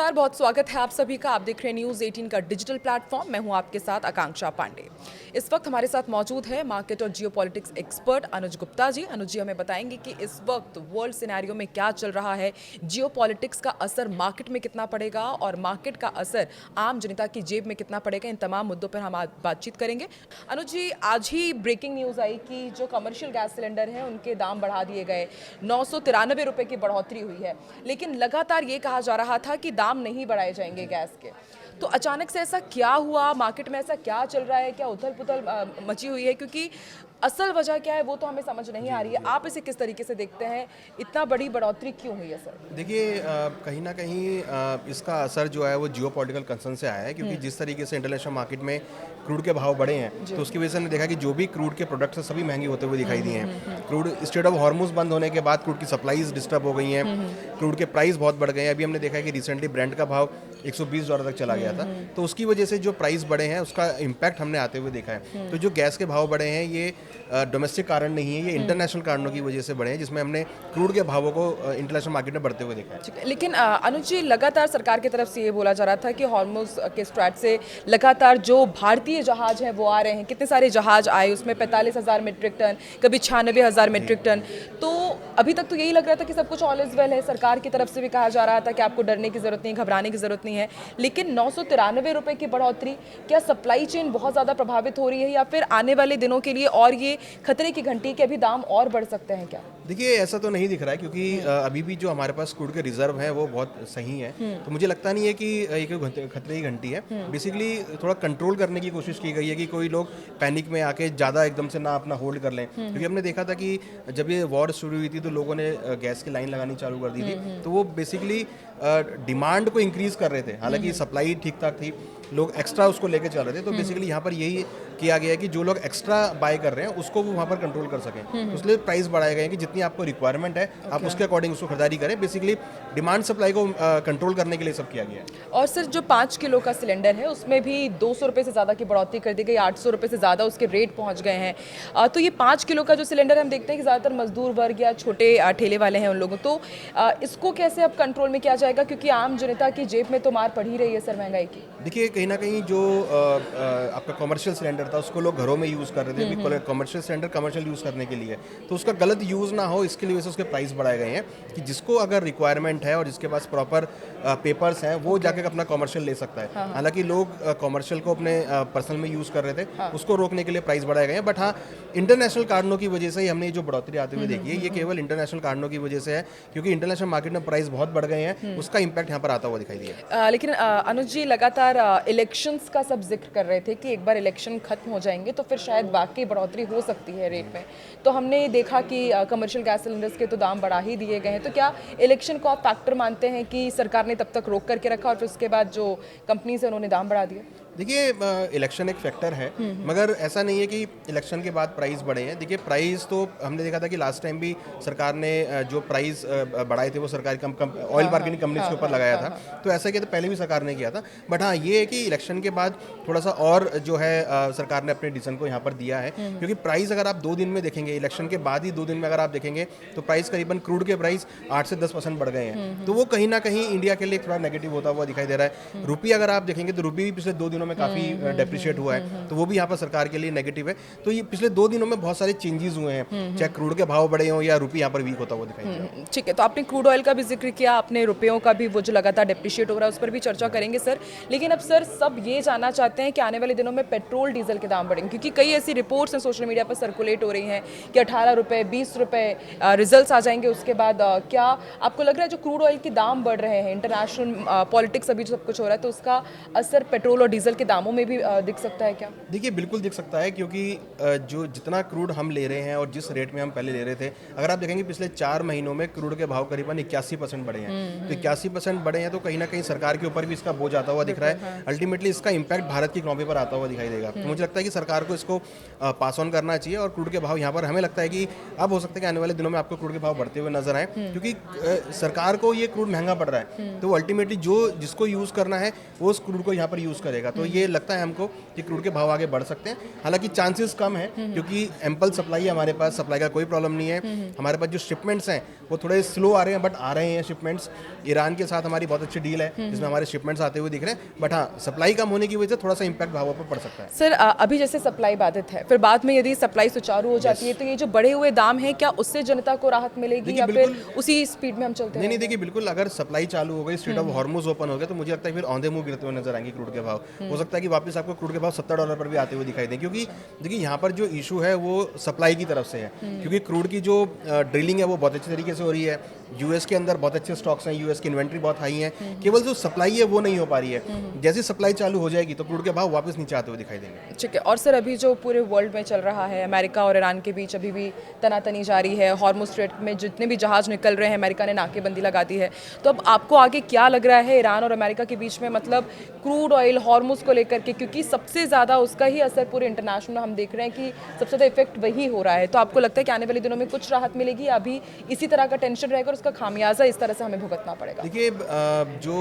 नमस्कार, बहुत स्वागत है आप सभी का। आप देख रहे हैं न्यूज़ 18 का डिजिटल प्लेटफॉर्म। मैं हूं आपके साथ आकांक्षा पांडे। इस वक्त हमारे साथ मौजूद है मार्केट और जियोपॉलिटिक्स एक्सपर्ट अनुज गुप्ता जी। अनुज जी हमें बताएंगे कि इस वक्त वर्ल्ड सिनेरियो में क्या चल रहा है, जियोपॉलिटिक्स का असर मार्केट में कितना पड़ेगा और मार्केट का असर आम जनता की जेब में कितना पड़ेगा। इन तमाम मुद्दों पर हम आज बातचीत करेंगे। अनुज जी, आज ही ब्रेकिंग न्यूज़ आई कि जो कमर्शियल गैस सिलेंडर हैं उनके दाम बढ़ा दिए गए, 993 रुपये की बढ़ोतरी हुई है, लेकिन लगातार ये कहा जा रहा था कि दाम नहीं बढ़ाए जाएंगे गैस के। तो अचानक से ऐसा क्या हुआ, मार्केट में ऐसा क्या चल रहा है, क्या उथल पुथल मची हुई है? क्योंकि असल वजह क्या है वो तो हमें समझ नहीं आ रही है। आप इसे किस तरीके से देखते हैं, इतना बड़ी बढ़ोतरी क्यों हुई है सर? देखिए कहीं ना कहीं इसका असर जो है वो जियो पॉलिटिकल कंसर्न से आया है, क्योंकि जिस तरीके से इंटरनेशनल मार्केट में क्रूड के भाव बढ़े हैं तो उसकी वजह से हमने देखा कि जो भी क्रूड के प्रोडक्ट्स हैं सभी महंगे होते हुए दिखाई दिए हैं। क्रूड स्ट्रेट ऑफ हॉर्मुज बंद होने के बाद क्रूड की सप्लाईज डिस्टर्ब हो गई हैं, क्रूड के प्राइस बहुत बढ़ गए हैं। अभी हमने देखा है कि रिसेंटली ब्रेंट का भाव $120 तक चला गया था, तो उसकी वजह से जो प्राइस बढ़े हैं उसका इम्पैक्ट हमने आते हुए देखा है। तो जो गैस के भाव बढ़े हैं ये डोमेस्टिक कारण नहीं है, ये इंटरनेशनल कारणों की वजह से बढ़े हैं, जिसमें हमने क्रूड के भावों को इंटरनेशनल मार्केट में बढ़ते हुए देखा है। लेकिन अनुज जी, लगातार सरकार की तरफ से ये बोला जा रहा था कि हॉर्मुज के स्ट्रैट से लगातार जो भारतीय जहाज हैं वो आ रहे हैं। कितने सारे जहाज आए, उसमें 45,000 मीट्रिक टन, कभी 96,000 मीट्रिक टन। तो अभी तक तो यही लग रहा था कि सब कुछ ऑल इज वेल है। सरकार की तरफ से भी कहा जा रहा था कि आपको डरने की जरूरत नहीं, घबराने की जरूरत नहीं है। लेकिन 993 रुपये की बढ़ोतरी, क्या सप्लाई चेन बहुत ज़्यादा प्रभावित हो रही है या फिर आने वाले दिनों के लिए और ये खतरे की घंटी के अभी दाम और बढ़ सकते हैं क्या? देखिए ऐसा तो नहीं दिख रहा है, क्योंकि अभी भी जो हमारे पास क्रूड के रिजर्व हैं वो बहुत सही है। तो मुझे लगता नहीं है कि एक खतरे की घंटी है। बेसिकली थोड़ा कंट्रोल करने की कोशिश की गई है कि कोई लोग पैनिक में आके ज़्यादा एकदम से ना अपना होल्ड कर लें, क्योंकि हमने देखा था कि जब ये वॉर शुरू हुई थी तो लोगों ने गैस की लाइन लगानी चालू कर दी थी, तो वो बेसिकली डिमांड को इंक्रीज कर रहे थे। हालांकि सप्लाई ठीक ठाक थी, लोग एक्स्ट्रा उसको लेके चल रहे थे। तो बेसिकली यहाँ पर यही किया गया है कि जो लोग एक्स्ट्रा बाय कर रहे हैं उसको वो वहाँ पर कंट्रोल कर सकें। तो इसलिए प्राइस बढ़ाए गए हैं कि जितनी आपको रिक्वायरमेंट है आप उसके अकॉर्डिंग उसको खरीदारी करें। बेसिकली डिमांड सप्लाई को कंट्रोल करने के लिए सब किया गया है। और सर, जो 5 किलो का सिलेंडर है उसमें भी 200 रुपये से ज़्यादा की बढ़ोतरी कर दी गई, 800 रुपये से ज़्यादा उसके रेट पहुंच गए हैं। तो ये 5 किलो का जो सिलेंडर हम देखते हैं कि ज़्यादातर मजदूर वर्ग या छोटे ठेले वाले हैं उन लोगों, तो इसको कैसे अब कंट्रोल में किया जाएगा? क्योंकि आम जनता की जेब में तो मार पड़ ही रही है सर महंगाई की। देखिए कहीं ना कहीं जो आपका कमर्शियल सिलेंडर था उसको लोग घरों में यूज़ कर रहे थे। कमर्शियल सिलेंडर कमर्शियल यूज़ करने के लिए, तो उसका गलत यूज़ ना हो इसके लिए वैसे उसके प्राइस बढ़ाए गए हैं कि जिसको अगर रिक्वायरमेंट है और जिसके पास प्रॉपर पेपर्स हैं वो जाके अपना कमर्शियल ले सकता है। हालांकि लोग कमर्शियल को अपने पर्सनल में यूज़ कर रहे थे, उसको रोकने के लिए प्राइस बढ़ाए गए हैं। बट हाँ, इंटरनेशनल कारणों की वजह से ही हमने ये जो बढ़ोतरी आते हुए देखी है, ये केवल इंटरनेशनल कारणों की वजह से है, क्योंकि इंटरनेशनल मार्केट में प्राइस बहुत बढ़ गए हैं, उसका इम्पैक्ट यहाँ पर आता हुआ दिखाई दिया। लेकिन अनुज जी, लगातार इलेक्शंस का सब जिक्र कर रहे थे कि एक बार इलेक्शन खत्म हो जाएंगे तो फिर शायद वाकई बढ़ोतरी हो सकती है रेट में। तो हमने देखा कि कमर्शियल गैस सिलेंडर्स के तो दाम बढ़ा ही दिए गए हैं। तो क्या इलेक्शन को आप फैक्टर मानते हैं कि सरकार ने तब तक रोक करके रखा और फिर उसके बाद जो कंपनीज हैं उन्होंने दाम बढ़ा दिए? देखिए इलेक्शन एक फैक्टर है, मगर ऐसा नहीं है कि इलेक्शन के बाद प्राइस बढ़े हैं। देखिए प्राइस तो हमने देखा था कि लास्ट टाइम भी सरकार ने जो प्राइस बढ़ाए थे वो सरकारी ऑयल मार्केटिंग कंपनीज के ऊपर लगाया था। तो ऐसा किया था, पहले भी सरकार ने किया था। बट हाँ, ये है कि इलेक्शन के बाद थोड़ा सा और जो है सरकार ने अपने डिसीजन को यहाँ पर दिया है, क्योंकि प्राइस अगर आप 2 दिन में देखेंगे, इलेक्शन के बाद ही 2 दिन में अगर आप देखेंगे तो प्राइस करीबन क्रूड के प्राइस 8 से 10% बढ़ गए हैं। तो वो कहीं ना कहीं इंडिया के लिए थोड़ा नेगेटिव होता हुआ दिखाई दे रहा है। रुपये अगर आप देखेंगे तो रुपये भी पिछले 2 दिनों में काफी डेप्रिशिएट हुआ है, तो वो भी यहाँ पर सरकार के लिए नेगेटिव है। तो ये पिछले 2 दिनों में बहुत सारे चेंजेस हुए हैं, चाहे क्रूड के भाव बढ़े हों या रुपये यहाँ पर वीक होता हुआ दिखाई दे रहा है। ठीक है, तो आपने क्रूड ऑयल का भी जिक्र किया, आपने रुपयों का भी, वो जो लगातार डेप्रिशिएट हो रहा है उस पर भी चर्चा करेंगे सर। लेकिन अब सर सब ये जानना चाहते हैं कि आने वाले दिनों में पेट्रोल डीजल के दाम बढ़ेंगे, क्योंकि कई ऐसी रिपोर्ट्स हैं सोशल मीडिया पर सर्कुलेट हो रही हैं कि 18 रुपये 20 रुपये रिजल्ट आ जाएंगे उसके बाद। क्या आपको लग रहा है जो क्रूड ऑयल के दाम बढ़ रहे हैं, इंटरनेशनल पॉलिटिक्स अभी जो सब कुछ हो रहा है, तो उसका असर पेट्रोल और डीजल के दामों में भी दिख सकता है क्या? देखिए बिल्कुल दिख सकता है, क्योंकि जो जितना क्रूड हम ले रहे हैं और जिस रेट में हम पहले ले रहे थे, अगर आप देखेंगे पिछले 4 महीनों में क्रूड के भाव करीबन 81% बढ़े हैं। तो 81% बढ़े हैं तो कहीं ना कहीं सरकार के ऊपर भी इसका बोझ आता हुआ दिख रहा है। अल्टीमेटली इसका इंपैक्ट भारत की इकोनॉमी पर आता हुआ दिखाई देगा। तो मुझे लगता है कि सरकार को इसको पास ऑन करना चाहिए। और क्रूड के भाव यहाँ पर हमें लगता है कि अब हो सकता है कि आने वाले दिनों में आपको क्रूड के भाव बढ़ते हुए नजर आए, क्योंकि सरकार को ये क्रूड महंगा पड़ रहा है, तो अल्टीमेटली जो जिसको यूज़ करना है वो उस क्रूड को यहाँ पर यूज़ करेगा। तो तो ये लगता है हमको कि क्रूड के भाव आगे बढ़ सकते हैं। हालांकि चांसेस कम है क्योंकि एम्पल सप्लाई है हमारे पास, सप्लाई का कोई प्रॉब्लम नहीं है। हमारे पास जो शिपमेंट्स हैं वो थोड़े स्लो आ रहे हैं, बट आ रहे हैं शिपमेंट्स। ईरान के साथ हमारी बहुत अच्छी डील है जिसमें हमारे शिपमेंट्स आते हुए दिख रहे हैं, बट हाँ सप्लाई कम होने की वजह से थोड़ा सा इम्पैक्ट भावों पर पड़ सकता है। सर अभी जैसे सप्लाई बाधित है, फिर बाद में यदि सप्लाई सुचारू हो जाती है तो ये जो बढ़े हुए दाम हैं, क्या उससे जनता को राहत मिलेगी या फिर उसी स्पीड में हम चलते हैं? नहीं, देखिए बिल्कुल, अगर सप्लाई चालू हो गई, स्ट्रेट ऑफ हॉर्मुज ओपन हो गया, तो मुझे लगता है फिर औंधे मुंह गिरते हुए नजर आएंगे क्रूड के भाव। हो सकता है कि वापस आपको क्रूड के भाव $70 पर भी आते हुए दिखाई दें, क्योंकि देखिए यहाँ पर जो इशू है वो सप्लाई की तरफ से है, क्योंकि क्रूड की जो ड्रिलिंग है वो बहुत अच्छे तरीके से हो रही है। यूएस के अंदर बहुत अच्छे स्टॉक्स हैं, यूएस की इन्वेंट्री बहुत हाई है, केवल जो सप्लाई है वो नहीं हो पा रही है। जैसे सप्लाई चालू हो जाएगी तो क्रूड के भाव वापस नीचे आते हुए दिखाई देंगे। ठीक है। और सर अभी जो पूरे वर्ल्ड में चल रहा है, अमेरिका और ईरान के बीच अभी भी तनातनी जारी है। हॉर्मुज स्ट्रेट में जितने भी जहाज निकल रहे हैं, अमेरिका ने नाकेबंदी लगा दी है। तो अब आपको आगे क्या लग रहा है ईरान और अमेरिका के बीच में, मतलब क्रूड ऑयल हॉर्मुज को लेकर के, क्योंकि सबसे ज़्यादा उसका ही असर पूरे इंटरनेशनल में हम देख रहे हैं कि सबसे ज़्यादा इफेक्ट वही हो रहा है। तो आपको लगता है कि आने वाले दिनों में कुछ राहत मिलेगी या अभी इसी तरह का टेंशन रहेगा और उसका खामियाजा इस तरह से हमें भुगतना पड़ेगा? देखिए जो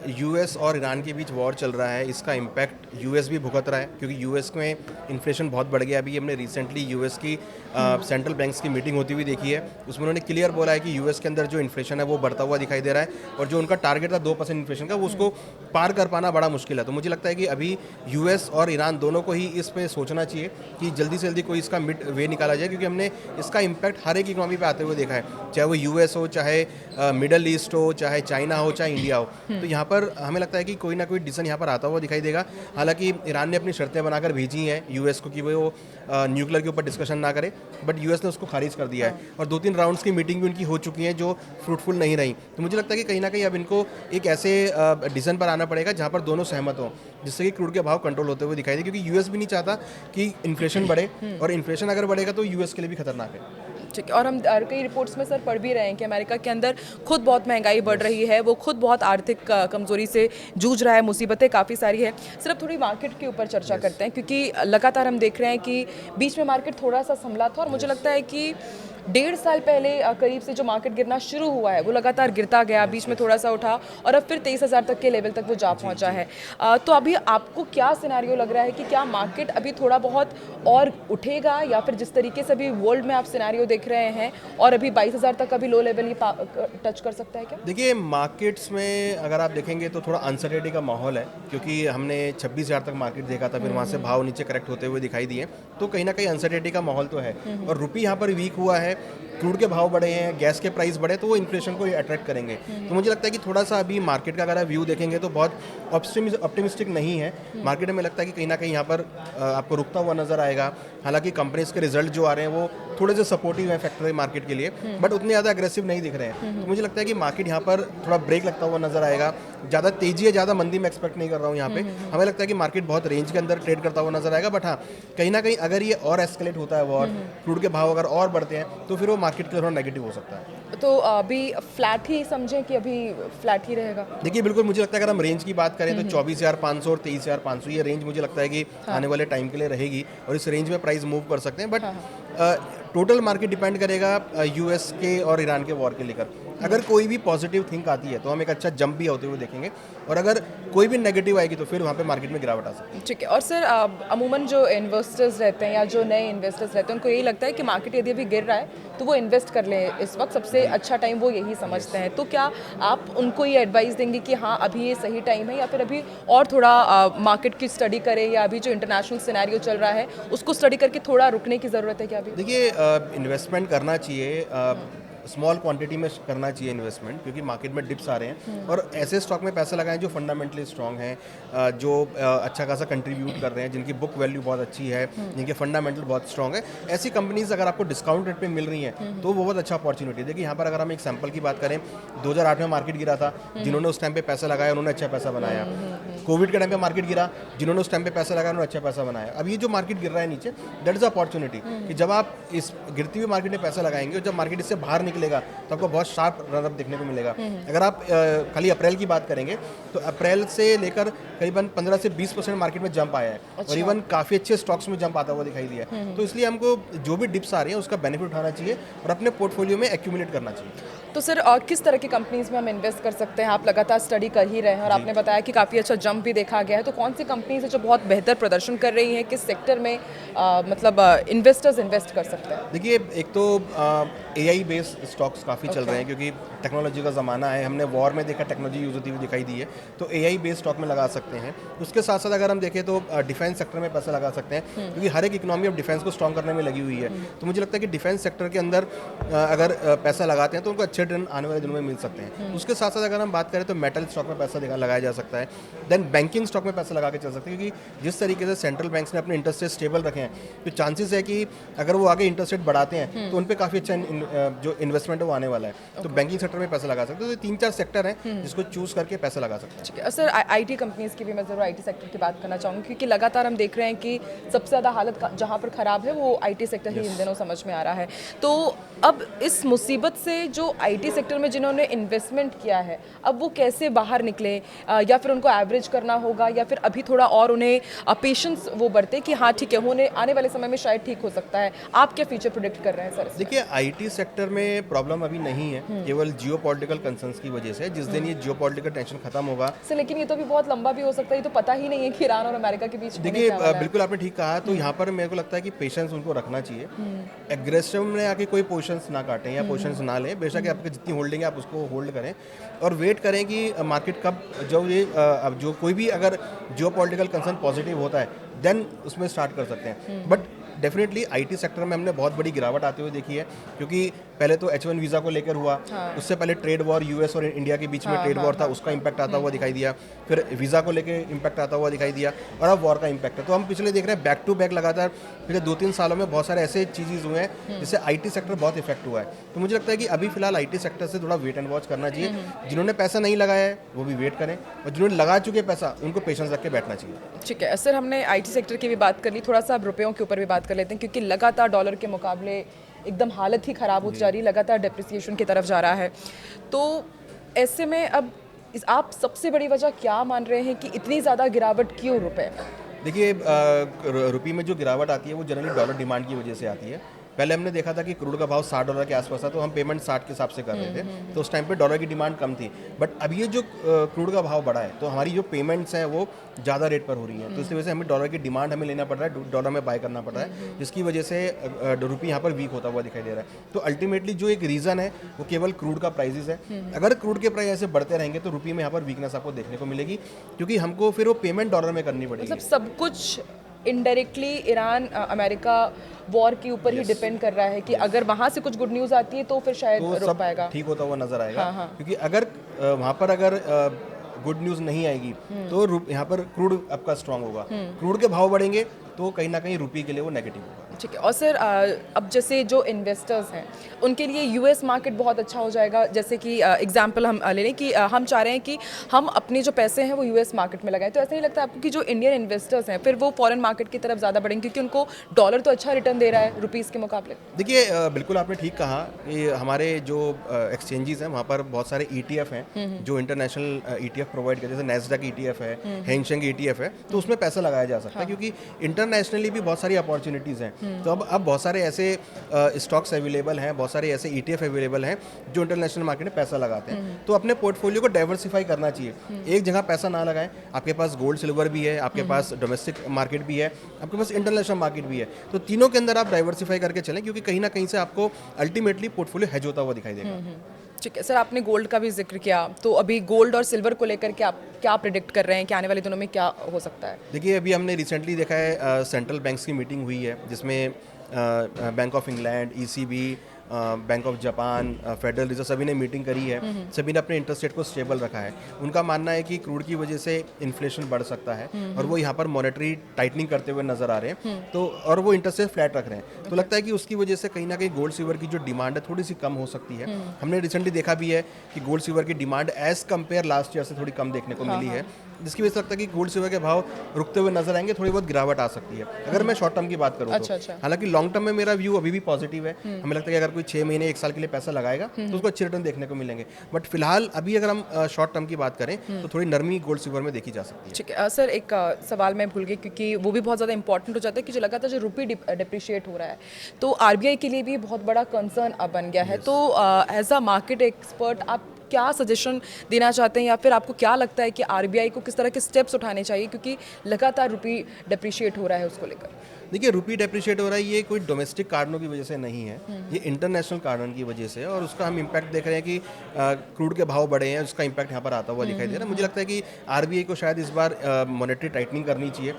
यूएस और ईरान के बीच वॉर चल रहा है, इसका इम्पैक्ट यूएस भी भुगत रहा है, क्योंकि यूएस में इन्फ्लेशन बहुत बढ़ गया। अभी हमने रिसेंटली यूएस की सेंट्रल बैंक्स की मीटिंग होती हुई देखी है, उसमें उन्होंने क्लियर बोला है कि यूएस के अंदर जो इन्फ्लेशन है वो बढ़ता हुआ दिखाई दे रहा है, और जो उनका टारगेट था 2% इन्फ्लेशन का, वो उसको पार कर पाना बड़ा मुश्किल है। तो मुझे लगता है कि अभी यूएस और ईरान दोनों को ही इस पर सोचना चाहिए कि जल्दी से जल्दी कोई इसका मिड वे निकाला जाए, क्योंकि हमने इसका इम्पैक्ट हर एक इकोनॉमी पे आते हुए देखा है, चाहे वो यूएस हो, चाहे मिडल ईस्ट हो, चाहे चाइना हो, चाहे इंडिया हो। तो यहाँ पर हमें लगता है कि कोई ना कोई डिसीजन यहाँ पर आता हुआ दिखाई देगा। हालांकि ईरान ने अपनी शर्तें बनाकर भेजी हैं यूएस को कि वो न्यूक्लियर के ऊपर डिस्कशन ना करे, बट यूएस ने उसको खारिज कर दिया है, और 2-3 राउंड्स की मीटिंग भी उनकी हो चुकी हैं जो फ्रूटफुल नहीं रही। तो मुझे लगता है कि कहीं ना कहीं अब इनको एक ऐसे डिसीजन पर आना पड़ेगा जहाँ पर दोनों सहमत हों, जिससे कि क्रूड के भाव कंट्रोल होते हुए दिखाई दे, क्योंकि यूएस भी नहीं चाहता कि इन्फ्लेशन बढ़े, और इन्फ्लेशन अगर बढ़ेगा तो यूएस के लिए भी खतरनाक है। ठीक है। और हम कई रिपोर्ट्स में सर पढ़ भी रहे हैं कि अमेरिका के अंदर खुद बहुत महंगाई बढ़ रही है, वो खुद बहुत आर्थिक कमजोरी से जूझ रहा है, मुसीबतें काफ़ी सारी है। सर अब थोड़ी मार्केट के ऊपर चर्चा करते हैं, क्योंकि लगातार हम देख रहे हैं कि बीच में मार्केट थोड़ा सा संभला था, और मुझे लगता है कि 1.5 साल पहले करीब से जो मार्केट गिरना शुरू हुआ है वो लगातार गिरता गया, बीच में थोड़ा सा उठा और अब फिर 23,000 तक के लेवल तक वो जा पहुंचा है। तो अभी आपको क्या सिनेरियो लग रहा है कि क्या मार्केट अभी थोड़ा बहुत और उठेगा, या फिर जिस तरीके से अभी वर्ल्ड में आप सिनेरियो देख रहे हैं और अभी 22,000 तक अभी लो लेवल ही टच कर सकता है क्या? देखिए मार्केट्स में अगर आप देखेंगे तो थोड़ा अनसर्टेनिटी का माहौल है, क्योंकि हमने 26,000 तक मार्केट देखा था, फिर वहाँ से भाव नीचे करेक्ट होते हुए दिखाई दिए, तो कहीं ना कहीं अनसर्टेनिटी का माहौल तो है। और रुपये यहाँ पर वीक हुआ है, क्रूड के भाव बढ़े हैं, गैस के प्राइस बढ़े, तो वो इन्फ्लेशन को अट्रैक्ट करेंगे। तो मुझे लगता है कि थोड़ा सा अभी मार्केट का अगर आप व्यू देखेंगे तो बहुत ऑप्टिमिस्टिक नहीं है। मार्केट में लगता है कि कहीं ना कहीं यहाँ पर आपको रुकता हुआ नजर आएगा। हालांकि कंपनीज के रिजल्ट जो आ रहे हैं वो थोड़े से सपोर्टिव है फैक्टर मार्केट के लिए, बट उतने ज़्यादा अग्रेसिव नहीं दिख रहे हैं। तो मुझे लगता है कि मार्केट यहाँ पर थोड़ा ब्रेक लगता हुआ नजर आएगा। ज़्यादा तेजी है, ज़्यादा मंदी मैं एक्सपेक्ट नहीं कर रहा हूँ यहाँ पे। हमें लगता है कि मार्केट बहुत रेंज के अंदर ट्रेड करता हुआ नजर आएगा, बट हाँ कहीं ना कहीं अगर ये और एस्केलेट होता है वॉर, क्रूड के भाव अगर और बढ़ते हैं तो फिर वो मार्केट के लिए थोड़ा नेगेटिव हो सकता है। तो अभी फ्लैट ही समझें कि अभी फ्लैट ही रहेगा? देखिए बिल्कुल, मुझे लगता है अगर हम रेंज की बात करें तो 24,500 और 23,500 ये रेंज मुझे लगता है कि आने वाले टाइम के लिए रहेगी, और इस रेंज में प्राइस मूव कर सकते हैं। बट टोटल मार्केट डिपेंड करेगा यूएस के और ईरान के वॉर के लेकर। अगर कोई भी पॉजिटिव थिंक आती है तो हम एक अच्छा जंप भी होते हुए देखेंगे, और अगर कोई भी नेगेटिव आएगी तो फिर वहाँ पे मार्केट में गिरावट आ सकती है। ठीक है। और सर अमूमन जो इन्वेस्टर्स रहते हैं या जो नए इन्वेस्टर्स रहते हैं उनको यही लगता है कि मार्केट यदि अभी गिर रहा है तो वो इन्वेस्ट कर लें, इस वक्त सबसे अच्छा टाइम वो यही समझते हैं। तो क्या आप उनको ये एडवाइस देंगे कि हाँ अभी ये सही टाइम है, या फिर अभी और थोड़ा मार्केट की स्टडी करें, या अभी जो इंटरनेशनल सिनेरियो चल रहा है उसको स्टडी करके थोड़ा रुकने की ज़रूरत है क्या अभी? देखिए इन्वेस्टमेंट करना चाहिए, स्मॉल क्वांटिटी में करना चाहिए इन्वेस्टमेंट, क्योंकि मार्केट में डिप्स आ रहे हैं, और ऐसे स्टॉक में पैसा लगाएं जो फंडामेंटली स्ट्रांग हैं, जो अच्छा खासा कंट्रीब्यूट कर रहे हैं, जिनकी बुक वैल्यू बहुत अच्छी है, जिनके फंडामेंटल बहुत स्ट्रांग है। ऐसी कंपनीज अगर आपको डिस्काउंट रेट पे मिल रही हैं तो वो बहुत अच्छा अपॉर्चुनिटी है। देखिए यहाँ पर अगर हम एक सैंपल की बात करें, 2008 में मार्केट गिरा था, जिन्होंने उस टाइम पे पैसा लगाया उन्होंने अच्छा पैसा बनाया। कोविड के टाइम पे मार्केट गिरा, जिन्होंने उस टाइम पे पैसा लगाया उन्होंने अच्छा पैसा बनाया। अब ये जो मार्केट गिर रहा है नीचे, दैट इज अपॉर्चुनिटी कि जब आप इस गिरती हुई मार्केट में पैसा लगाएंगे और जब मार्केट इससे बाहर निकलेगा तो आपको बहुत शार्प रन अप देखने को मिलेगा। अगर आप खाली अप्रैल की बात करेंगे तो अप्रैल से लेकर करीबन 15 से 20% मार्केट में जंप आया है, और इवन काफ़ी अच्छे स्टॉक्स में जंप आता हुआ दिखाई दिया है। तो इसलिए हमको जो भी डिप्स आ रही है उसका बेनिफिट उठाना चाहिए और अपने पोर्टफोलियो में एक्यूमुलेट करना चाहिए। तो सर किस तरह की कंपनीज में हम इन्वेस्ट कर सकते हैं? आप लगातार स्टडी कर ही रहे हैं और आपने बताया कि काफ़ी अच्छा जंप जंप भी देखा गया है, तो कौन सी कंपनीज है जो बहुत बेहतर प्रदर्शन कर रही हैं, किस सेक्टर में मतलब इन्वेस्टर्स इन्वेस्ट कर सकते हैं? देखिए, एक तो एआई बेस्ड स्टॉक्स काफ़ी चल रहे हैं, क्योंकि टेक्नोलॉजी का ज़माना है। हमने वॉर में देखा टेक्नोलॉजी यूज़ होती हुई दिखाई दी है, तो एआई बेस्ड स्टॉक में लगा सकते हैं। उसके साथ साथ अगर हम देखें तो डिफेंस सेक्टर में पैसा लगा सकते हैं, क्योंकि हर एक इकोनॉमी ऑफ डिफेंस को स्ट्रॉन्ग करने में लगी हुई है। तो मुझे लगता है कि डिफेंस सेक्टर के अंदर अगर पैसा लगाते हैं तो उनको अच्छे रिटर्न आने वाले दिनों में मिल सकते हैं। उसके साथ साथ अगर हम बात करें तो मेटल स्टॉक में पैसा लगाया जा सकता है। देन बैंकिंग स्टॉक में पैसा लगा के चल सकते हैं, क्योंकि जिस तरीके से सेंट्रल बैंक्स ने अपने इंटरेस्ट रेट स्टेबल रखे हैं, तो चांसेस है कि अगर वो आगे इंटरेस्ट रेट बढ़ाते हैं तो उन पे काफ़ी अच्छा जो इन्वेस्टमेंट है वो आने वाला है। तो बैंकिंग सेक्टर में पैसा लगा सकते हैं। तो 3-4 सेक्टर हैं जिसको चूज करके पैसा लगा सकते हैं। ठीक है सर, आईटी कंपनीज की भी मैं ज़रूर आईटी सेक्टर की बात करना चाहूँगी, क्योंकि लगातार हम देख रहे हैं कि सबसे ज़्यादा हालत जहाँ पर ख़राब है वो आईटी सेक्टर ही इन दिनों समझ में आ रहा है। तो अब इस मुसीबत से जो आईटी सेक्टर में जिन्होंने इन्वेस्टमेंट किया है, अब वो कैसे बाहर निकले, या फिर उनको एवरेज करना होगा, या फिर अभी थोड़ा और उन्हें पेशेंस वो बरते कि हाँ ठीक है, होने आने वाले समय में शायद ठीक हो सकता है? आप क्या फ्यूचर प्रोडिक्ट कर रहे हैं सर? देखिए, आईटी सेक्टर में प्रॉब्लम अभी नहीं है, केवल जियोपॉलिटिकल कंसर्न्स की वजह से। जिस दिन ये जियोपॉलिटिकल टेंशन खत्म होगा, सर लेकिन ये तो भी बहुत लंबा भी हो सकता है, ये तो पता ही नहीं है कि ईरान और अमेरिका के बीच देखिए बिल्कुल आपने ठीक कहा। तो यहाँ पर मेरे को लगता है कि पेशेंस उनको रखना चाहिए। एग्रेसिव में आके कोई पोजीशंस ना काटें या पोजीशंस ना लें। बेशक आपकी जितनी होल्डिंग है आप उसको होल्ड करें और वेट करें कि मार्केट कब, अब जो कोई भी अगर जियोपॉलिटिकल कंसर्न पॉजिटिव होता है देन उसमें स्टार्ट कर सकते हैं। बट डेफिनेटली आईटी सेक्टर में हमने बहुत बड़ी गिरावट आते हुए देखी है, क्योंकि पहले तो H1 वीज़ा को लेकर हुआ, उससे पहले ट्रेड वॉर यूएस और इंडिया के बीच में ट्रेड वॉर था, उसका इम्पैक्ट आता हुआ दिखाई दिया। फिर वीज़ा को लेकर इम्पैक्ट आता हुआ दिखाई दिया, और अब वॉर का इम्पैक्ट है। तो हम पिछले देख रहे हैं बैक टू बैक लगातार पिछले 2-3 सालों में बहुत सारे ऐसे चीज़ हुए हैं जिससे आईटी सेक्टर बहुत इफेक्ट हुआ है। तो मुझे लगता है कि अभी फिलहाल आईटी सेक्टर से थोड़ा वेट एंड वॉच करना चाहिए। जिन्होंने पैसा नहीं लगाया है वो भी वेट करें, और जिन्होंने लगा चुके पैसा उनको पेशेंस रख के बैठना चाहिए। ठीक है सर, हमने आईटी सेक्टर की भी बात कर ली, थोड़ा सा अब रुपयों के ऊपर भी बात कर लेते हैं, क्योंकि लगातार डॉलर के मुकाबले एकदम हालत ही ख़राब होती जा रही है, लगातार डेप्रिसिएशन की तरफ जा रहा है। तो ऐसे में अब आप सबसे बड़ी वजह क्या मान रहे हैं कि इतनी ज़्यादा गिरावट क्यों रुपए में? देखिए, रुपये में जो गिरावट आती है वो जनरली डॉलर डिमांड की वजह से आती है। पहले हमने देखा था कि क्रूड का भाव $60 के आसपास था, तो हम पेमेंट 60 के हिसाब से कर रहे थे, तो उस टाइम पे डॉलर की डिमांड कम थी। बट अब ये जो क्रूड का भाव बढ़ा है, तो हमारी जो पेमेंट्स हैं वो ज़्यादा रेट पर हो रही हैं, तो इसकी वजह से हमें डॉलर की डिमांड हमें लेना पड़ रहा है, डॉलर में बाय करना पड़ रहा है, जिसकी वजह से रुपये यहाँ पर वीक होता हुआ दिखाई दे रहा है। तो अल्टीमेटली जो एक रीज़न है वो केवल क्रूड का प्राइजेस है। अगर क्रूड के प्राइस ऐसे बढ़ते रहेंगे तो रुपये में यहाँ पर वीकनेस आपको देखने को मिलेगी, क्योंकि हमको फिर वो पेमेंट डॉलर में करनी पड़ेगी। मतलब सब कुछ इनडायरेक्टली ईरान अमेरिका वॉर के ऊपर ही डिपेंड कर रहा है कि अगर वहाँ से कुछ गुड न्यूज़ आती है तो फिर शायद तो रुक सब पाएगा। ठीक होता हुआ नजर आएगा। क्योंकि अगर वहाँ पर अगर गुड न्यूज़ नहीं आएगी तो यहाँ पर क्रूड आपका स्ट्रांग होगा। क्रूड के भाव बढ़ेंगे तो कहीं ना कहीं रुपये के लिए वो नेगेटिव होगा। ठीक है, और सर अब जैसे जो इन्वेस्टर्स हैं उनके लिए यूएस मार्केट बहुत अच्छा हो जाएगा। जैसे कि एग्जांपल हम ले लें कि हम चाह रहे हैं कि हम अपने जो पैसे हैं वो यूएस मार्केट में लगाएं, तो ऐसा नहीं लगता आपको कि जो इंडियन इन्वेस्टर्स हैं फिर वो फॉरेन मार्केट की तरफ ज़्यादा बढ़ेंगे, क्योंकि उनको डॉलर तो अच्छा रिटर्न दे रहा है रुपीज़ के मुकाबले? देखिए, बिल्कुल आपने ठीक कहा कि हमारे जो एक्सचेंजेस हैं वहाँ पर बहुत सारे ETF हैं जो इंटरनेशनल ETF प्रोवाइड करते हैं, जैसे नैस्डैक ETF है, हैंग ETF है, तो उसमें पैसा लगाया जा सकता है, क्योंकि इंटरनेशनली भी बहुत सारी अपॉर्चुनिटीज़ हैं। तो अब बहुत सारे ऐसे स्टॉक्स अवेलेबल हैं, बहुत सारे ऐसे ETF अवेलेबल हैं जो इंटरनेशनल मार्केट में पैसा लगाते हैं। तो अपने पोर्टफोलियो को डाइवर्सिफाई करना चाहिए, एक जगह पैसा ना लगाएं। आपके पास गोल्ड सिल्वर भी है, आपके पास डोमेस्टिक मार्केट भी है, आपके पास इंटरनेशनल मार्केट भी है, तो तीनों के अंदर आप डाइवर्सिफाई करके चलें, क्योंकि कहीं ना कहीं से आपको अल्टीमेटली पोर्टफोलियो हेज होता हुआ दिखाई देगा। ठीक है सर, आपने गोल्ड का भी जिक्र किया, तो अभी गोल्ड और सिल्वर को लेकर के आप क्या प्रिडिक्ट कर रहे हैं कि आने वाले दिनों में क्या हो सकता है? देखिए, अभी हमने रिसेंटली देखा है सेंट्रल बैंक्स की मीटिंग हुई है, जिसमें bank of England, ECB, bank of Japan, federal reserve सभी ने मीटिंग करी है। सभी ने अपने इंटरेस्ट रेट को स्टेबल रखा है। उनका मानना है कि क्रूड की वजह से इन्फ्लेशन बढ़ सकता है और वो यहाँ पर मॉनेटरी टाइटनिंग करते हुए नजर आ रहे हैं, तो और वो इंटरेस्ट रेट फ्लैट रख रहे हैं। तो लगता है कि उसकी वजह से कहीं ना कहीं गोल्ड सिल्वर की जो डिमांड है थोड़ी सी कम हो सकती है। हमने रिसेंटली देखा भी है कि गोल्ड सिल्वर की demand as compare last year से थोड़ी कम देखने को मिली है, जिसकी वजह से लगता है कि गोल्ड सिल्वर के भाव रुकते हुए नजर आएंगे, थोड़ी बहुत गिरावट आ सकती है अगर मैं शॉर्ट टर्म की बात करूँ तो। हालांकि लॉन्ग टर्म में मेरा व्यू अभी भी पॉजिटिव है। हमें लगता है कि अगर कोई 6 महीने 1 साल के लिए पैसा लगाएगा तो उसको अच्छे रिटर्न देखने को मिलेंगे। बट फिलहाल अभी अगर हम शॉर्ट टर्म की बात करें तो थोड़ी नरमी गोल्ड सिल्वर में देखी जा सकती है। ठीक है सर, एक सवाल मैं भूल गई, क्योंकि वो भी बहुत ज़्यादा इंपॉर्टेंट हो जाता है कि जो लगातार जो रुपये डिप्रिशिएट हो रहा है, तो RBI के लिए भी बहुत बड़ा कंसर्न अब बन गया है। तो एज अ मार्केट एक्सपर्ट आप क्या सजेशन देना चाहते हैं या फिर आपको क्या लगता है कि आरबीआई को किस तरह के स्टेप्स उठाने चाहिए, क्योंकि लगातार रुपी डिप्रिशिएट हो रहा है उसको लेकर? देखिए, रुपी डेप्रिशिएट हो रहा है, ये कोई डोमेस्टिक कारणों की वजह से नहीं है, ये इंटरनेशनल कारण की वजह से है, और उसका हम इम्पैक्ट देख रहे हैं कि क्रूड के भाव बढ़े हैं, उसका इम्पैक्ट यहाँ पर आता हुआ दिखाई दे रहा है। मुझे लगता है कि आरबीआई को शायद इस बार मॉनेटरी टाइटनिंग करनी चाहिए,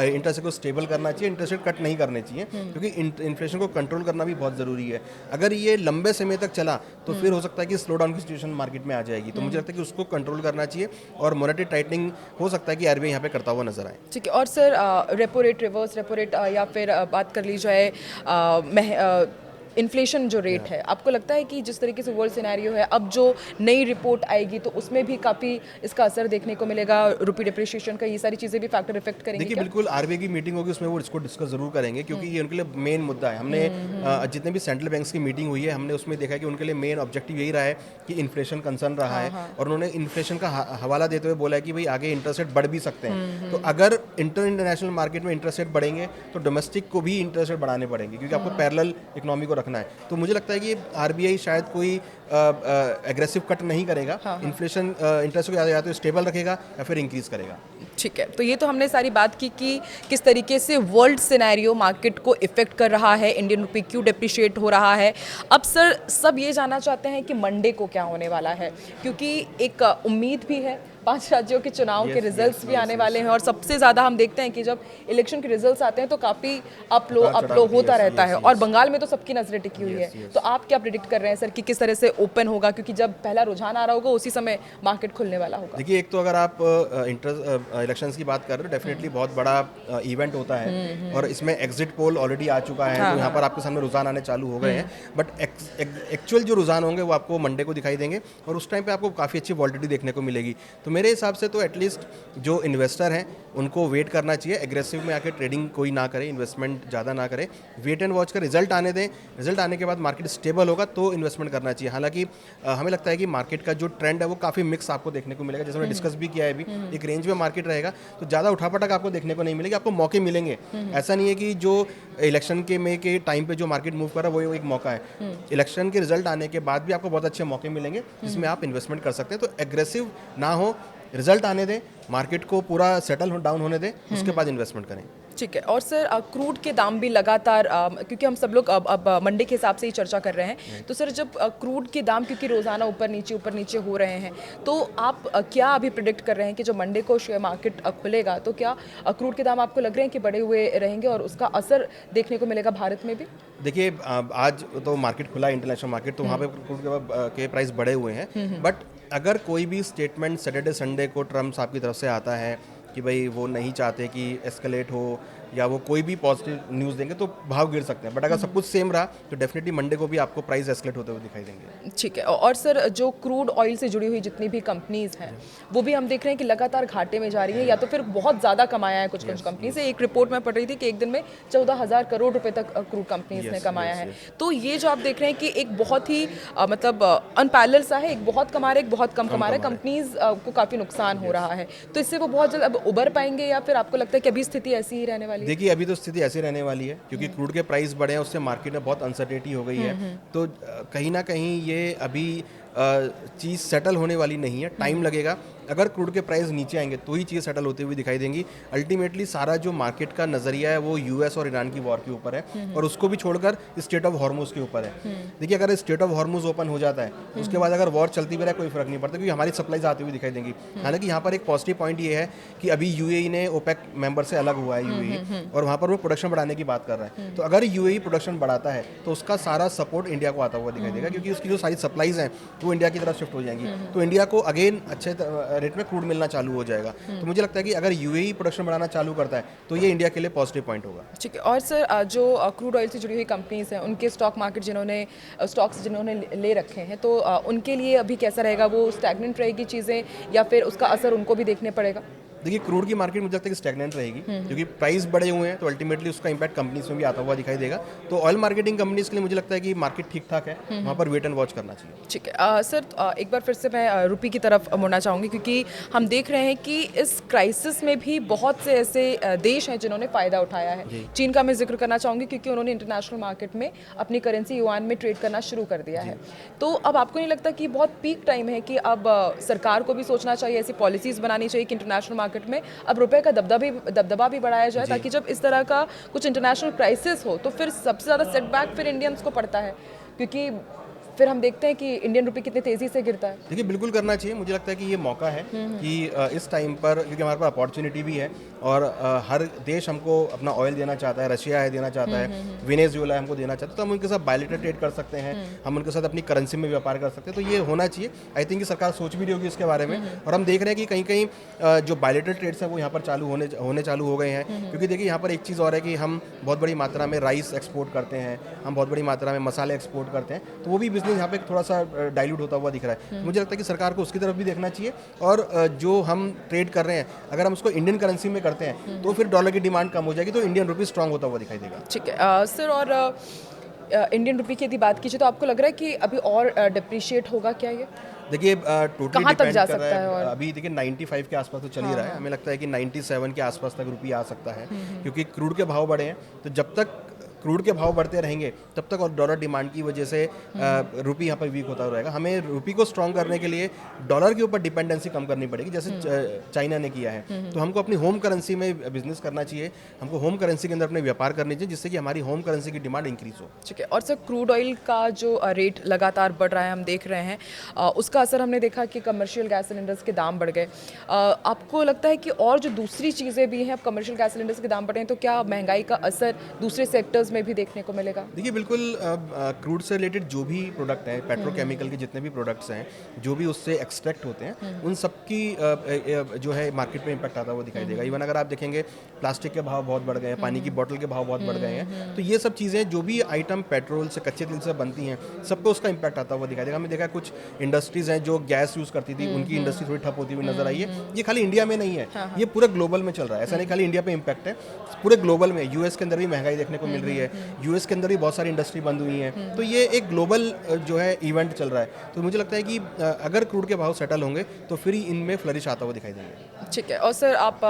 इंटरेस्ट को स्टेबल करना चाहिए, इंटरेस्ट रेट कट नहीं करने चाहिए, क्योंकि इन्फ्लेशन को कंट्रोल करना भी बहुत ज़रूरी है। अगर ये लंबे समय तक चला तो फिर हो सकता है कि स्लो डाउन की सिचुएशन मार्केट में आ जाएगी, तो मुझे लगता है कि उसको कंट्रोल करना चाहिए, और मॉनेटरी टाइटनिंग हो सकता है कि आरबीआई यहाँ पे करता हुआ नजर आए। ठीक है। और sir repo rate, reverse repo rate या फिर बात कर ली जाए इन्फ्लेशन जो रेट है, आपको लगता है कि जिस तरीके से वर्ल्ड सिनेरियो है, अब जो नई रिपोर्ट आएगी तो उसमें भी काफ़ी इसका असर देखने को मिलेगा, रुपी डिप्रिशिएशन का, ये सारी चीज़ें भी फैक्टर इफेक्ट करेंगी? देखिए, क्या? बिल्कुल आरबीआई की मीटिंग होगी, उसमें वो इसको डिस्कस जरूर करेंगे, क्योंकि ये उनके लिए मेन मुद्दा है। हमने जितने भी सेंट्रल बैंक्स की मीटिंग हुई है, हमने उसमें देखा कि उनके लिए मेन ऑब्जेक्टिव यही रहा है कि इन्फ्लेशन कंसर्न रहा है, और उन्होंने इन्फ्लेशन का हवाला देते हुए बोला है कि भाई आगे इंटरेस्ट रेट बढ़ भी सकते हैं। तो अगर इंटरनेशनल मार्केट में इंटरेस्ट रेट बढ़ेंगे तो डोमेस्टिक को भी इंटरेस्ट रेट बढ़ाने पड़ेंगे, क्योंकि आपको पैरेलल इकोनॉमी को रखना है। तो मुझे लगता है कि आरबीआई शायद कोई एग्रेसिव कट नहीं करेगा, इन्फ्लेशन इंटरेस्ट को या तो स्टेबल रखेगा या फिर इंक्रीज करेगा। ठीक है, तो ये तो हमने सारी बात की कि किस तरीके से वर्ल्ड सिनेरियो मार्केट को इफेक्ट कर रहा है, इंडियन रुपी क्यों डिप्रिशिएट हो रहा है। अब सर सब ये जानना चाहते हैं कि मंडे को क्या होने वाला है, क्योंकि एक उम्मीद भी है, 5 राज्यों के चुनाव के रिजल्ट्स भी आने वाले हैं, और सबसे ज़्यादा हम देखते हैं कि जब इलेक्शन के रिजल्ट्स आते हैं तो काफ़ी अप लो होता रहता है, और बंगाल में तो सबकी नज़रें टिकी हुई है। तो आप क्या प्रिडिक्ट कर रहे हैं सर कि किस तरह से ओपन होगा, क्योंकि जब पहला रुझान आ रहा होगा उसी समय मार्केट खुलने वाला होगा? देखिए, एक तो अगर आप इलेक्शंस की बात कर रहे हो, डेफिनेटली बहुत बड़ा इवेंट होता है, और इसमें एग्जिट पोल ऑलरेडी आ चुका है, तो यहाँ पर आपके सामने रुझान आने चालू हो गए हैं, बट एक्चुअल जो रुझान होंगे वो आपको मंडे को दिखाई देंगे, और उस टाइम पे आपको काफ़ी अच्छी वॉलिडिटी देखने को मिलेगी। तो मेरे हिसाब से तो एटलीस्ट जो इन्वेस्टर हैं उनको वेट करना चाहिए, एग्रेसिव में आके ट्रेडिंग कोई ना करे, इन्वेस्टमेंट ज़्यादा ना करे, वेट एंड वॉच का रिजल्ट आने दें, रिजल्ट आने के बाद मार्केट स्टेबल होगा तो इन्वेस्टमेंट करना चाहिए। हालांकि हमें लगता है कि मार्केट का जो ट्रेंड है वो काफ़ी मिक्स आपको देखने को मिलेगा, जैसे हमने डिस्कस भी किया है अभी, एक रेंज में मार्केट रहेगा, तो ज़्यादा उठापटक आपको देखने को नहीं मिलेगी, आपको मौके मिलेंगे। ऐसा नहीं है कि जो इलेक्शन के टाइम पे जो मार्केट मूव कर रहा है वो एक मौका है, इलेक्शन के रिजल्ट आने के बाद भी आपको बहुत अच्छे मौके मिलेंगे जिसमें आप इन्वेस्टमेंट कर सकते हैं। तो एग्रेसिव ना हो, रिजल्ट आने दें, मार्केट को पूरा सेटल डाउन होने दें, उसके बाद इन्वेस्टमेंट करें। ठीक है। और सर क्रूड के दाम भी लगातार क्योंकि हम सब लोग अब मंडे के हिसाब से ही चर्चा कर रहे हैं, तो सर जब क्रूड के दाम क्योंकि रोज़ाना ऊपर नीचे हो रहे हैं, तो आप क्या अभी प्रिडिक्ट कर रहे हैं कि जब मंडे को शेयर मार्केट खुलेगा तो क्या क्रूड के दाम आपको लग रहे हैं कि बढ़े हुए रहेंगे और उसका असर देखने को मिलेगा भारत में भी? देखिए, आज तो मार्केट खुला, इंटरनेशनल मार्केट, तो वहाँ पे क्रूड के प्राइस बढ़े हुए हैं, बट अगर कोई भी स्टेटमेंट सैटरडे संडे को ट्रम्प साहब की तरफ से आता है कि भाई वो नहीं चाहते कि एस्केलेट हो, या वो कोई भी पॉजिटिव न्यूज़ देंगे तो भाव गिर सकते हैं, बट अगर सब कुछ सेम रहा तो डेफिनेटली मंडे को भी आपको प्राइस एस्केलेट होते हुए दिखाई देंगे। ठीक है। और सर जो क्रूड ऑयल से जुड़ी हुई जितनी भी कंपनीज हैं वो भी हम देख रहे हैं कि लगातार घाटे में जा रही है, या तो फिर बहुत ज़्यादा कमाया है कुछ कंपनी से। एक रिपोर्ट में पढ़ रही थी कि एक दिन में 14,000 करोड़ रुपए तक क्रूड कंपनीज ने कमाया है। तो ये जो आप देख रहे हैं कि एक बहुत ही मतलब अनपैरेलल सा है, एक बहुत कमा रहे, एक बहुत कम कमा रहे, कंपनीज को काफ़ी नुकसान हो रहा है, तो इससे वो बहुत जल्द अब उबर पाएंगे, या फिर आपको लगता है कि अभी स्थिति ऐसी ही रहने वाली है? देखिए, अभी तो स्थिति ऐसी रहने वाली है, क्योंकि क्रूड के प्राइस बढ़े हैं, उससे मार्केट में बहुत अनसर्टेनिटी हो गई है, तो कहीं ना कहीं ये अभी चीज़ सेटल होने वाली नहीं है, टाइम लगेगा। अगर क्रूड के प्राइस नीचे आएंगे तो ही चीज़ सेटल होते हुए दिखाई देंगी। अल्टीमेटली सारा जो मार्केट का नज़रिया है वो यूएस और ईरान की वॉर के ऊपर है, और उसको भी छोड़कर स्टेट ऑफ हॉर्मुज के ऊपर है। देखिए, अगर स्टेट ऑफ हॉर्मुज ओपन हो जाता है उसके बाद अगर वॉर चलती भी रहे कोई फर्क नहीं पड़ता, क्योंकि हमारी सप्लाईज आती हुई दिखाई देंगी। हालांकि यहाँ पर एक पॉजिटिव पॉइंट ये है कि अभी यूएई ने ओपेक मेंबर से अलग हुआ है यूएई, और वहाँ पर वो प्रोडक्शन बढ़ाने की बात कर रहा है। तो अगर यूएई प्रोडक्शन बढ़ाता है तो उसका सारा सपोर्ट इंडिया को आता हुआ दिखाई देगा, क्योंकि उसकी जो सारी सप्लाईज हैं वो इंडिया की तरफ शिफ्ट हो जाएंगी, तो इंडिया को अगेन अच्छे रेट में क्रूड मिलना चालू हो जाएगा। तो मुझे लगता है कि अगर यूएई प्रोडक्शन बढ़ाना चालू करता है तो ये इंडिया के लिए पॉजिटिव पॉइंट होगा। ठीक है। और सर जो क्रूड ऑयल से जुड़ी हुई कंपनीज हैं उनके स्टॉक मार्केट जिन्होंने ले रखे हैं, तो उनके लिए अभी कैसा रहेगा? वो स्टैग्नेंट रहेगी चीज़ें, या फिर उसका असर उनको भी देखने पड़ेगा? देखिए क्रूड की मार्केट मुझे लगता है कि स्टैग्नेंट रहेगी, क्योंकि प्राइस बढ़े हुए हैं तो अल्टीमेटली उसका इंपैक्ट कंपनीज में भी आता हुआ दिखाई देगा। तो ऑयल मार्केटिंग कंपनीज के लिए मुझे लगता है कि मार्केट ठीक ठाक है, वहाँ पर वेट एंड वॉच करना चाहिए। ठीक है सर, एक बार फिर से मैं रुपये की तरफ मुड़ना चाहूँगी, क्योंकि हम देख रहे हैं कि इस क्राइसिस में भी बहुत से ऐसे देश हैं जिन्होंने फ़ायदा उठाया है। चीन का मैं जिक्र करना चाहूँगी, क्योंकि उन्होंने इंटरनेशनल मार्केट में अपनी करेंसी युआन में ट्रेड करना शुरू कर दिया है। तो अब आपको नहीं लगता कि बहुत पीक टाइम है कि अब सरकार को भी सोचना चाहिए, ऐसी पॉलिसीज़ बनानी चाहिए कि इंटरनेशनल मार्केट में अब रुपये का दबदबा भी बढ़ाया जाए, ताकि जब इस तरह का कुछ इंटरनेशनल क्राइसिस हो तो फिर सबसे ज़्यादा सेटबैक फिर इंडियंस को पड़ता है, क्योंकि फिर हम देखते हैं कि इंडियन रुपये कितनी तेज़ी से गिरता है। देखिए बिल्कुल करना चाहिए, मुझे लगता है कि ये मौका है कि इस टाइम पर, क्योंकि हमारे पास अपॉर्चुनिटी भी है और हर देश हमको अपना ऑयल देना चाहता है, रशिया है देना चाहता है, वेनेजुएला है हमको देना चाहता है, तो हम उनके साथ बायलेटरल ट्रेड कर सकते हैं, हम उनके साथ अपनी करेंसी में व्यापार कर सकते हैं। तो ये होना चाहिए। आई थिंक कि सरकार सोच भी रही होगी इसके बारे में, और हम देख रहे हैं कि कहीं कहीं जो बायलेटरल ट्रेड्स हैं वो यहाँ पर होने चालू हो गए हैं, क्योंकि देखिए यहाँ पर एक चीज़ और है कि हम बहुत बड़ी मात्रा में राइस एक्सपोर्ट करते हैं, हम बहुत बड़ी मात्रा में मसाले एक्सपोर्ट करते हैं, तो वो भी बिजनेस यहाँ पे थोड़ा सा डाइल्यूट होता हुआ दिख रहा है। मुझे लगता है कि सरकार को उसकी तरफ भी देखना चाहिए, और जो हम ट्रेड कर रहे हैं अगर हम उसको इंडियन करेंसी में करते हैं तो फिर डॉलर की डिमांड कम हो जाएगी, तो इंडियन रुपी स्ट्रांग होता हुआ दिखाई देगा। ठीक है सर, और इंडियन रुपये की यदि बात कीजिए तो आपको लग रहा है कि अभी और डिप्रिशिएट होगा क्या ये? देखिए टोटली कहाँ तक डिपेंड जा कर सकता रहा है? और अभी देखिए 95 के आसपास तो चल ही रहा है, हमें लगता है कि 97 के आसपास तक रुपया आ सकता है, क्योंकि क्रूड के भाव बढ़े हैं। तो जब तक क्रूड के भाव बढ़ते रहेंगे तब तक और डॉलर डिमांड की वजह से रुपी यहाँ पर वीक होता रहेगा। हमें रुपी को स्ट्रॉन्ग करने के लिए डॉलर के ऊपर डिपेंडेंसी कम करनी पड़ेगी, जैसे चाइना ने किया है। तो हमको अपनी होम करेंसी में बिजनेस करना चाहिए, हमको होम करेंसी के अंदर अपने व्यापार करने चाहिए, जिससे कि हमारी होम करेंसी की डिमांड इंक्रीज हो। ठीक है, और सर क्रूड ऑयल का जो रेट लगातार बढ़ रहा है हम देख रहे हैं, उसका असर हमने देखा कि कमर्शियल गैस सिलेंडर्स के दाम बढ़ गए। आपको लगता है कि और जो दूसरी चीज़ें भी हैं, अब कमर्शियल गैस सिलेंडर्स के दाम बढ़े हैं, तो क्या महंगाई का असर दूसरे सेक्टर्स में भी देखने को मिलेगा? देखिए बिल्कुल, क्रूड से रिलेटेड जो भी प्रोडक्ट हैं, पेट्रोकेमिकल के जितने भी प्रोडक्ट्स हैं, जो भी उससे एक्सट्रैक्ट होते हैं, उन सब की जो है मार्केट में इम्पैक्ट आता हुआ दिखाई देगा। इवन अगर आप देखेंगे प्लास्टिक के भाव बहुत बढ़ गए हैं, पानी की बोतल के भाव बहुत बढ़ गए हैं, तो ये सब चीज़ें जो भी आइटम पेट्रोल से, कच्चे तेल से बनती हैं, सबको उसका इम्पैक्ट आता हुआ दिखाई देगा। हमने देखा कुछ इंडस्ट्रीज़ हैं जो गैस यूज़ करती थी, उनकी इंडस्ट्री थोड़ी ठप होती हुई नजर आई है। ये खाली इंडिया में नहीं है, ये पूरे ग्लोबल में चल रहा है। ऐसा नहीं खाली इंडिया पे इम्पैक्ट है, पूरे ग्लोबल में। यूएस के अंदर भी महंगाई देखने को मिल रही है, यूएस के अंदर भी बहुत सारी इंडस्ट्री बंद हुई हैं, तो ये एक ग्लोबल जो है इवेंट चल रहा है। तो मुझे लगता है कि अगर क्रूड के भाव सेटल होंगे तो फिर ही इनमें फ्लरिश आता हुआ दिखाई देंगे। ठीक है, और सर आप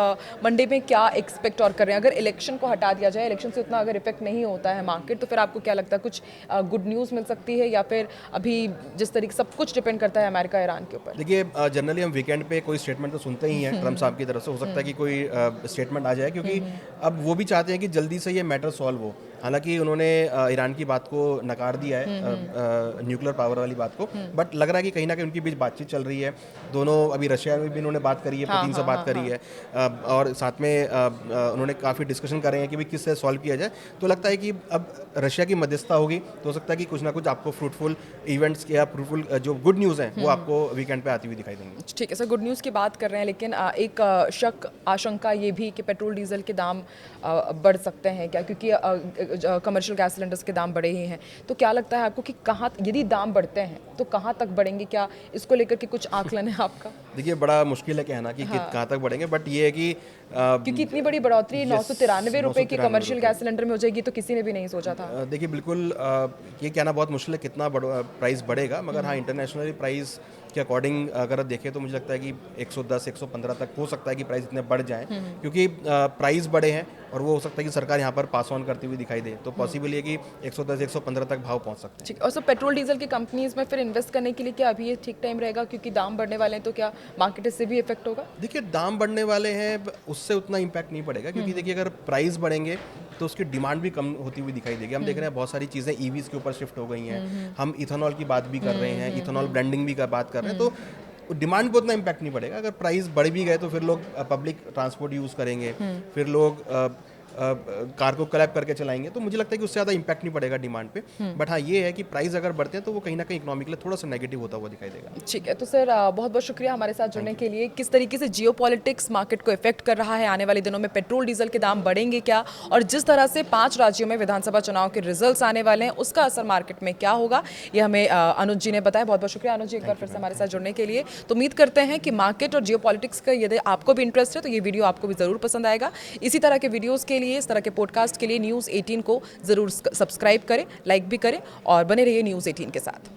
मंडे में क्या एक्सपेक्ट और कर रहे हैं? अगर इलेक्शन को हटा दिया जाए, इलेक्शन से उतना अगर इफेक्ट नहीं होता है मार्केट, तो फिर आपको क्या लगता है, कुछ गुड न्यूज़ मिल सकती है, या फिर अभी जिस तरीके सब कुछ डिपेंड करता है अमेरिका ईरान के ऊपर? देखिए जनरली हम वीकेंड पे कोई स्टेटमेंट तो सुनते ही हैं ट्रम्प साहब की तरफ से। हो सकता है कि कोई स्टेटमेंट आ जाए, क्योंकि अब वो भी चाहते हैं कि जल्दी से ये मैटर सॉल्व हो। हालांकि उन्होंने ईरान की बात को नकार दिया है, न्यूक्लियर पावर वाली बात को, बट लग रहा है कि कहीं ना कहीं उनके बीच बातचीत चल रही है। दोनों अभी रशिया में भी उन्होंने बात करी है, पुतिन से बात करी है, और साथ में उन्होंने काफ़ी डिस्कशन करे हैं कि भाई किससे सॉल्व किया जाए। तो लगता है कि अब रशिया की मध्यस्थता होगी तो हो सकता है कि कुछ ना कुछ आपको फ्रूटफुल इवेंट्स या फ्रूटफुल जो गुड न्यूज़ हैं वो आपको वीकेंड पे आती हुई दिखाई देंगी। ठीक है सर, गुड न्यूज़ की बात कर रहे हैं, लेकिन एक शक आशंका ये भी कि पेट्रोल डीजल के दाम बढ़ सकते हैं क्या, क्योंकि कमर्शियल गैस सिलेंडर्स के दाम बढ़े ही हैं। तो क्या लगता है आपको कि कहाँ, यदि दाम बढ़ते हैं तो कहाँ तक बढ़ेंगे? क्या इसको लेकर के कुछ आकलन है आपका? देखिए बड़ा मुश्किल है कहना कि कहाँ तक बढ़ेंगे, बट ये है कि क्योंकि इतनी बड़ी बढ़ोतरी 993 रुपए की कमर्शियल गैस सिलेंडर में हो जाएगी, तो किसी ने भी नहीं सोचा था। देखिए बिल्कुल ये कहना बहुत मुश्किल है कितना प्राइस बढ़ेगा, मगर हाँ इंटरनेशनली प्राइस के अकॉर्डिंग अगर देखें तो मुझे लगता है कि 110 115 तक हो सकता है कि प्राइस इतने बढ़ जाएं, क्योंकि प्राइस बढ़े हैं और वो हो सकता है कि सरकार यहाँ पर पास ऑन करती हुई दिखाई दे, तो पॉसिबल है कि 110 115 तक भाव पहुँच सकते हैं। ठीक, और सर पेट्रोल डीजल की कंपनीज में फिर इन्वेस्ट करने के लिए क्या अभी ये ठीक टाइम रहेगा, क्योंकि दाम बढ़ने वाले हैं, तो क्या मार्केट इससे भी इफेक्ट होगा? देखिए दाम बढ़ने वाले हैं, उससे उतना इम्पैक्ट नहीं पड़ेगा, क्योंकि देखिए अगर प्राइस बढ़ेंगे तो उसकी डिमांड भी कम होती हुई दिखाई देगी। हम देख रहे हैं बहुत सारी चीज़ें ईवीज़ के ऊपर शिफ्ट हो गई हैं, हम इथेनॉल की बात भी कर रहे हैं, इथेनॉल ब्रांडिंग भी का बात कर रहे हैं, तो डिमांड पर उतना इम्पैक्ट नहीं पड़ेगा। अगर प्राइस बढ़ भी गए तो फिर लोग पब्लिक ट्रांसपोर्ट यूज़ करेंगे, फिर लोग कार को क्लैप करके चलाएंगे, तो मुझे लगता है कि उससे ज़्यादा इम्पैक्ट नहीं पड़ेगा डिमांड पे। बट हाँ, ये है कि प्राइस अगर बढ़ते हैं तो वो कहीं ना कहीं इकोनॉमी के लिए थोड़ा सा नेगेटिव होता हुआ दिखाई देगा। ठीक है, तो सर बहुत बहुत शुक्रिया हमारे साथ जुड़ने के लिए। किस तरीके से जियोपॉलिटिक्स मार्केट को इफेक्ट कर रहा है, आने वाले दिनों में पेट्रोल डीजल के दाम बढ़ेंगे क्या, और जिस तरह से 5 राज्यों में विधानसभा चुनाव के रिजल्ट्स आने वाले हैं उसका असर मार्केट में क्या होगा, ये हमें अनुज जी ने बताया। बहुत बहुत शुक्रिया अनुज जी एक बार फिर से हमारे साथ जुड़ने के लिए। तो उम्मीद करते हैं कि मार्केट और जियोपॉलिटिक्स का यदि आपको भी इंटरेस्ट है तो ये वीडियो आपको भी ज़रूर पसंद आएगा। इसी तरह के वीडियोज़ के लिए, इस तरह के पॉडकास्ट के लिए न्यूज़ 18 को ज़रूर सब्सक्राइब करें, लाइक भी करें और बने रहिए न्यूज़ 18 के साथ।